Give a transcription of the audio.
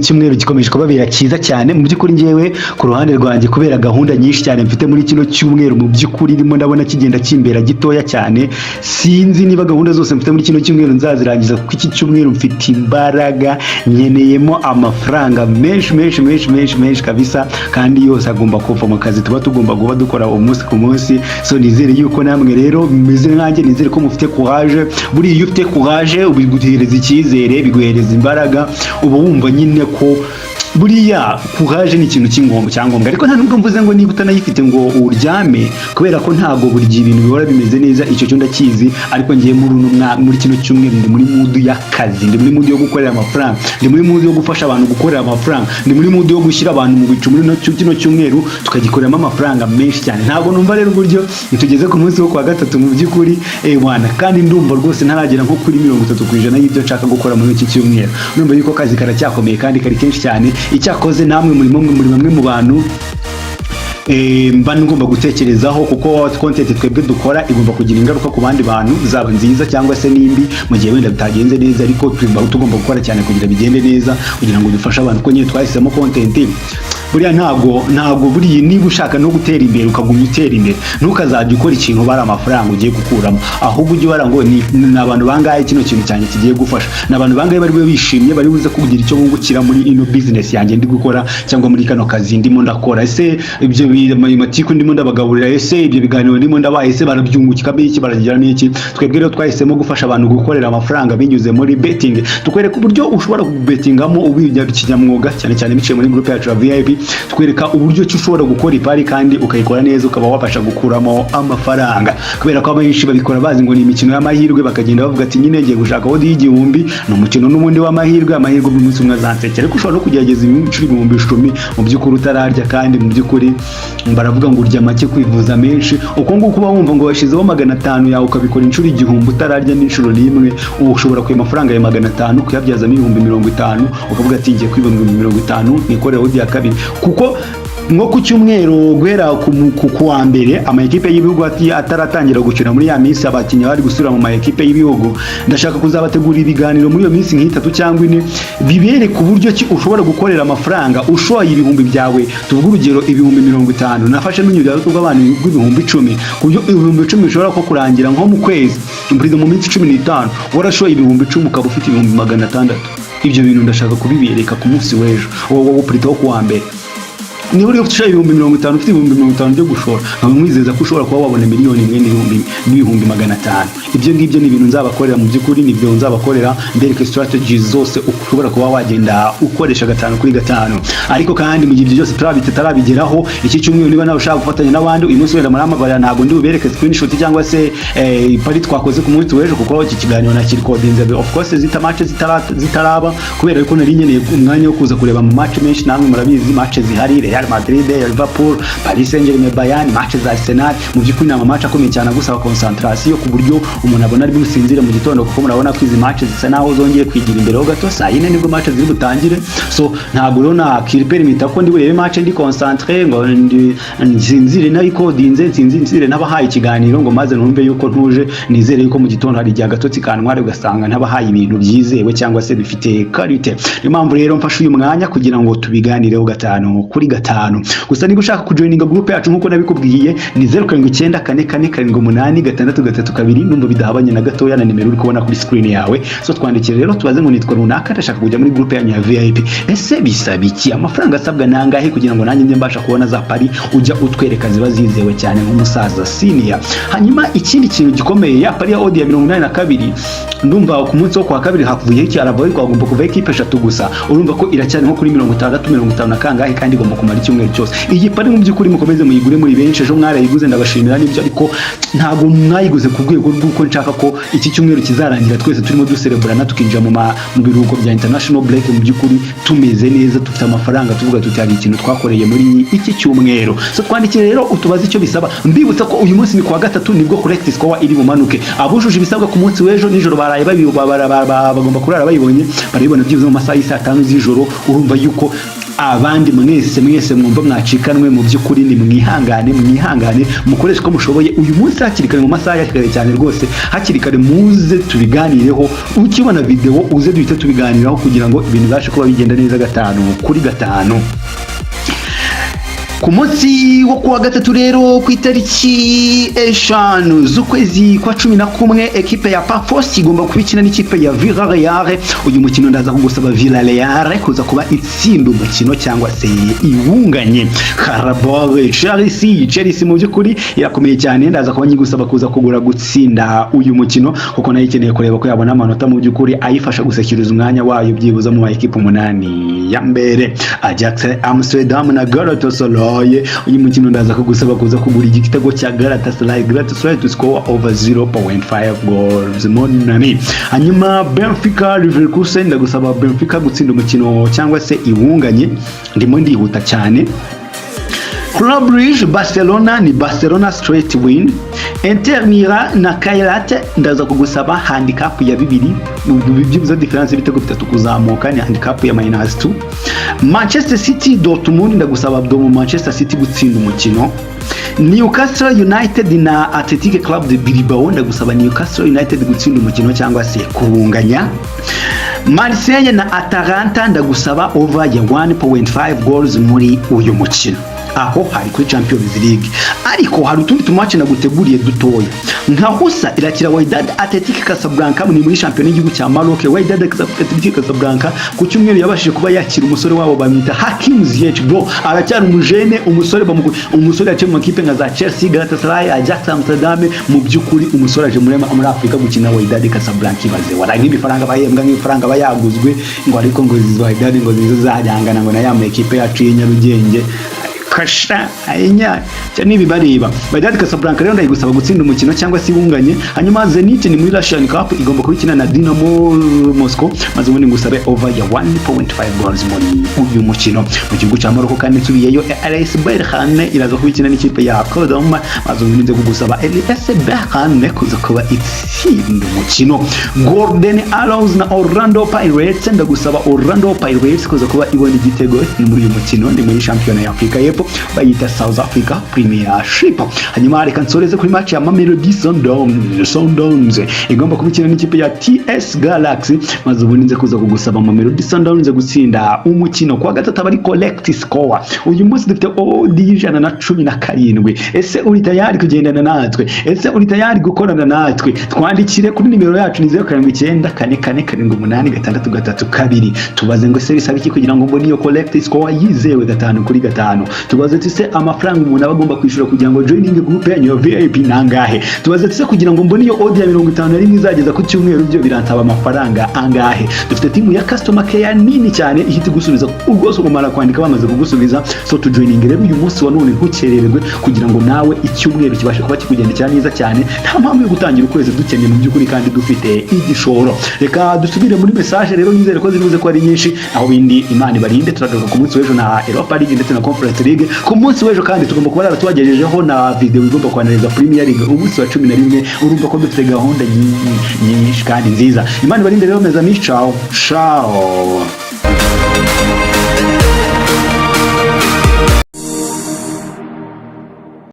icyumweru gikomeje kubabera cyiza cyane mu by'ukuri ngewe ku ruhande rwanjye kubera gahunda nyinshi cyane mfite muri kino cyumweru mu by'ukuri ndimo ndabona kigenda kimbera gitoya cyane sinzi niba gahunda zose mfite muri kino cyumweru nzazirangiza kuko iki cyumweru mfite imbaraga nkeneyemo amafaranga menshi kabisa kandi yose agomba kuva mu kazi tuba tugomba kuba dukora umunsi ku munsi so nizere yuko namwe rero meze nkanjye nizere ko mufite courage buriya iyo ufite courage ubiguhereza icyizere biguhereza imbaraga uba wumva nyine ko buriya courage ni ikintu cyangombwa ariko nta nubwo mvuze ngo niba utanayifite ngo uryame kubera ko ntago buri gihe ibintu bihora bimeze neza icyo cyo ndakizi ariko ngiye muri kino cyumweru ndi muri mood y'akazi ndi muri mood yo gukorera amafaranga ndi muri mood yo gufasha abantu gukorera amafaranga ndi muri mood yo gushyira abantu mu bicu muri kino cyumweru tukagikoreramo amafaranga menshi cyane ntabwo numva rero uburyo tugeze ku munsi wo kwa gatatu mu by'ukuri bwana kandi ndumva rwose ntaragera nko kuri 30% y'ibyo nshaka gukora muri iki cyumweru numva yuko akazi karacyakomeye kandi kari kenshi cyane icyakoze namwe muri bamwe mu bantu mba ngomba gutekerezaho kuko content twebwe dukora igomba kugira ingaruka ku bandi bantu zaba nziza cyangwa se nimbi mu gihe wenda bitagenze neza ariko tugomba gukora cyane kugira bigende neza kugira ngo dufashe abantu ko nyine twahisemo content buriya ntabwo buriya niba ushaka no gutera imbere ukagumya utera imbere ntukazajya ukora ikintu bari amafaranga ugiye gukuramo ahubwo ujye ubara ngo ni abantu bangahe kino kintu cyane kigiye gufasha ni abantu bangahe bari bishimye bari buze kugira icyo bungukira muri ino business yanjye ndi gukora cyangwa muri kano kazi ndimo ndakora ese ibyo matiku ndimo ndabagaburira ese ibyo biganiro ndimo ndabaye ese barabyungukika iki baragira n'iki twebwe rero twahisemo gufasha abantu gukorera amafaranga binyuze muri betting tukwereka uburyo ushobora kubetingamo ubijya kinyamwuga cyane cyane biciye muri group yacu ya VIP twereka uburyo cyo ushobora gukora ipari kandi ukayikora neza ukaba wafasha gukuramo amafaranga kubera ko abenshi babikora bazi ngo ni imikino y'amahirwe bakagenda bavuga ati nyine ngiye gushaka odi y'igihumbi no mukino n'ubundi w'amahirwe bw'umunsi umwe azansekera ariko ushobora no kugerageza ibihumbi 10 mu by'ukuri utararya kandi mu by'ukuri baravuga ngo urya make kwivuza menshi uko nguko uba wumva ngo washizeho 500 yawe ukabikora inshuro igihumbi utararya n'inshuro rimwe ushobora kuya amafaranga ya 500 kuyabyazamo 50 ukavuga ati ngiye kwibona 50 nikorera odi ya kabiri kuko nko ku cyumweru guhera ku wa mbere ama ekipe y'ibihugu ataratangira gukina muri ya minsi abakinnyi bari gusura mu ma ekipe y'ibihugu ndashaka kuzabategura ibiganiro muri iyo minsi nk'itatu cyangwa ine bibereka uburyo ki ushobora gukorera amafaranga ushoye ibihumbi byawe tuvuga urugero ibihumbi 50 nafashe n'unyurira rw'abantu ibihumbi 10 ku buryo ibihumbi 10 bishobora ko kurangira nko mu kwezi mu minsi 15 warashoye ibihumbi 10 ukaba ufite ibihumbi 600 ibyo bintu ndashaka kubibereka ku munsi w'ejo wowe prito ku wa mbere niba uri ufite ibihumbi 50 ufite ibihumbi 50 byo gushora nkamwizeza ko ushobora kuba wabona miliyoni imwe n'ibihumbi 500 ibyo ngibyo ni ibintu nzabakorera mu by'ukuri ni ibyo nzabakorera mbereke strategies zose ushobora kuba wagenda ukoresha 5 kuri 5 ariko kandi mu gihe ibyo byose turabigeraho iki cyumweru niba nawe ushaka gufatanya n'abandi uyu munsi wenda muramabara ntabwo ndi bubereke screenshot cyangwa se pari twakoze ku munsi w'ejo kuko iki kiganiro nakiri codinze of course match zitaraba kubera ko nari nkeneye umwanya wo kuza kureba mu match menshi namwe murabizi match zihari Real Madrid, Liverpool, Paris Saint-Germain, Bayern, match za Arsenal mu by'ukuri ni match akomeye cyane gusaba concentration ku buryo umuntu abona ari businzire mu gitondo kuko murabona ko izi match zisa naho zongeye kwigira imbere ho gato saa 4 nibwo match ziri butangire so ntabwo rero na permita ko ndi burebe match ndi concentré ngo nzinzire na recordinze nzinzire n'abahaye ikiganiro ngo maze numve yuko ntuje nizere yuko mu gitondo hari igihe gatotsi kantware ugasanga ntabahaye ibintu byizewe cyangwa se bifite quality niyo mpamvu rero mfashe uyu mwanya kugira ngo tubiganireho 5 kuri 5 gusa niba ushaka kujoininga group yacu nkuko nabikubwiye ni 0994486332 numva bidahabanye na gatoya na nimero uri kubona kuri screen yawe so twandikire rero tubaze ngo nitwa runaka ndashaka kujya muri group yanyu ya VIP ese bisaba iki amafaranga asabwa nangahe kugira ngo nanjye mbasha kubona za pari ujya utwereka ziba zizewe cyane nk'umusaza senior hanyuma ikindi kintu gikomeye ya pari ya odi ya 82 ndumva ku munsi wo kwa kabiri havuye iki aravuye kwagomba kuva equipe 3 gusa urumva ko iracyari nko kuri 60 kangahe kandi igomba kumara icyumweru cyose iyi pari mu by'ukuri mukomeze muyigure muri benshi ejo mwarayiguze ndabashimira n'ibyo ariko ntago mwayiguze ku rwego rw'uko nshaka ko iki cyumweru kizarangira twese turimo duserebrana tukinjira mu biruhuko bya international break mu by'ukuri tumeze neza dufite amafaranga tuvuga tuti hari ikintu twakoreye muri iki cyumweru so twandikire rero utubaze icyo bisaba mbibutsa ko uyu munsi ni kwa gatatu nibwo correct score iri bumanuke abujuje ibisabwa ku munsi w'ejo nijoro baraye bagomba kurara bayibonye baribona byibuze mu masaha y'isa 5 z'ijoro urumva yuko abandi mwese mwumva mwacikanwe mu by'ukuri ni mwihangane mukoreshe ko mushoboye uyu munsi hakiri kare mu masaha ya kare cyane rwose hakiri kare muze tubiganireho ukibona video uze duhite tubiganiraho kugira ngo ibintu bibashe kuba bigenda neza 5-5 ku munsi wo kuwa gatatu rero ku itariki 5 z'ukwezi kwa 11 ekipe ya Pafos igomba kubikina n'ikipe ya Villarreal. Uyu mukino ndaza kugusaba Villarreal kuza kuba itsinda umukino cyangwa se iwunganye. Carabao Chelsea mu by'ukuri irakomeye cyane, ndaza kuba nyigusaba kuza kugura gutsinda uyu mukino kuko nayo ikeneye kureba ko yabona amanota mu by'ukuri ayifasha gusekiriza umwanya wayo byibuza mu ekipe 8 ya mbere. Ajax Amsterdam na Galatasaray uyu mukino ndaza kugusaba kuza kugura igitego cya Galatasaray to score over 0.5 goals money. Hanyuma Benfica Leverkusen ndagusaba Benfica gutsinda umukino cyangwa se iwunganye, ndimo ndihuta cyane. Club Brugge Barcelona ni Barcelona straight win. Inter Milan na Kairat ndaza kugusaba handicap ya 2 byibuza difference ibitego 3 kuzamuka ni handicap ya -2. Manchester City Dortmund ndagusaba mu Manchester City gutsinda umukino. Newcastle United na Athletic Club de Bilbao ndagusaba Newcastle United gutsinda umukino cyangwa se kubunganya. Marseille na Atalanta ndagusaba over ya 1.5 goals muri uyu mukino. Aho hari kuri Champions League, ariko hari utundi tumatch naguteguriye dutoya. Nka Husa irakira Wydad Athletic Casablanca ni muri champion y'igihugu cya Maroc. Wydad Athletic Casablanca ku cyumweru yabashije kuba yakira umusore wabo bamwita Hakim Ziyech, bro aracyari umujene, umusore yaciye mu makipe nka za Chelsea, Galatasaray, Ajax Amsterdam. Mu by'ukuri umusore aje muri Afrika gukina Wydad Casablanca, ibaze warangi ibifaranga bahembwa nk'ifaranga bayaguzwe ngo ariko ngo izo Wydad ngo zizo zajyangana ngo na ya ekipe yacu y'Inyarugenge kasha ayenya cyane bibareba. Wydad Casablanca rero ndayigusaba gutsinda umukino cyangwa se ibunganye. Hanyuma Zenit ni muri Russian Cup igomba kubikina na Dynamo Moscow, maze ubundi ngusabe over ya 1.5 goals muri uyu mukino. Mu gihugu cya Morocco kandi tubiyeyo RS Berkane iraza kubikina n'ikipe ya Kodom, maze ubundi nze kugusaba RS Berkane kuza kuba itsinda umukino. Golden Arrows na Orlando Pirates ndagusaba Orlando Pirates kuza kuba ibona igitego muri uyu mukino, ni muri champion ya Afrika y'Epfo bayita South Africa Premiership. Hanyuma reka nsoreze kuri match ya Mamelodi Sundowns igomba kubikina n'ikipe ya TS Galaxy, maze ubundi nze kuza kugusaba Mamelodi Sundowns gutsinda umukino kwa gatatu abari collect score. Uyu munsi dufite odd 117. Ese uri tayari kugendana natwe? Ese uri tayari gukorana natwe? Twandikire kuri nimero yacu ni 0794486332. Tubaze ngo se bisaba iki kugira ngo mbone iyo collect score yizewe 5/5. Tubaze tise amafaranga umuntu abagomba kwishura kugira ngo joining group yanyu ya VIP nangahe. Tubaze tise kugira ngo mbone iyo audio ya 51 izageza ku cyumweru byo birantaba amafaranga angahe. Dufite team ya customer care nini cyane ihita gusubiza ubwose kumara kwandika bamaze kugusubiza. So to joining rero uyu munsi wa none ntukerererwe kugira ngo nawe icyumweru kibashe kuba kikugendera neza cyane. Nta mpamvu yo gutangira ukwezi dukeneye mu by'ukuri kandi dufite igishoro. Reka dusubire muri message rero nizere ko zivuze ko ari nyinshi, aho bindi Imana ibarinde. Turagaruka ku munsi w'ejo na Europa League ndetse na Conference League. Ku munsi w'ejo kandi tugomba kuba tubagejejeho na video igomba kwanariza Premier League umunsi wa 11. Urumva ko dufite gahunda nyinshi kandi nziza. Imana ibarinde rero meza, ciao ciao.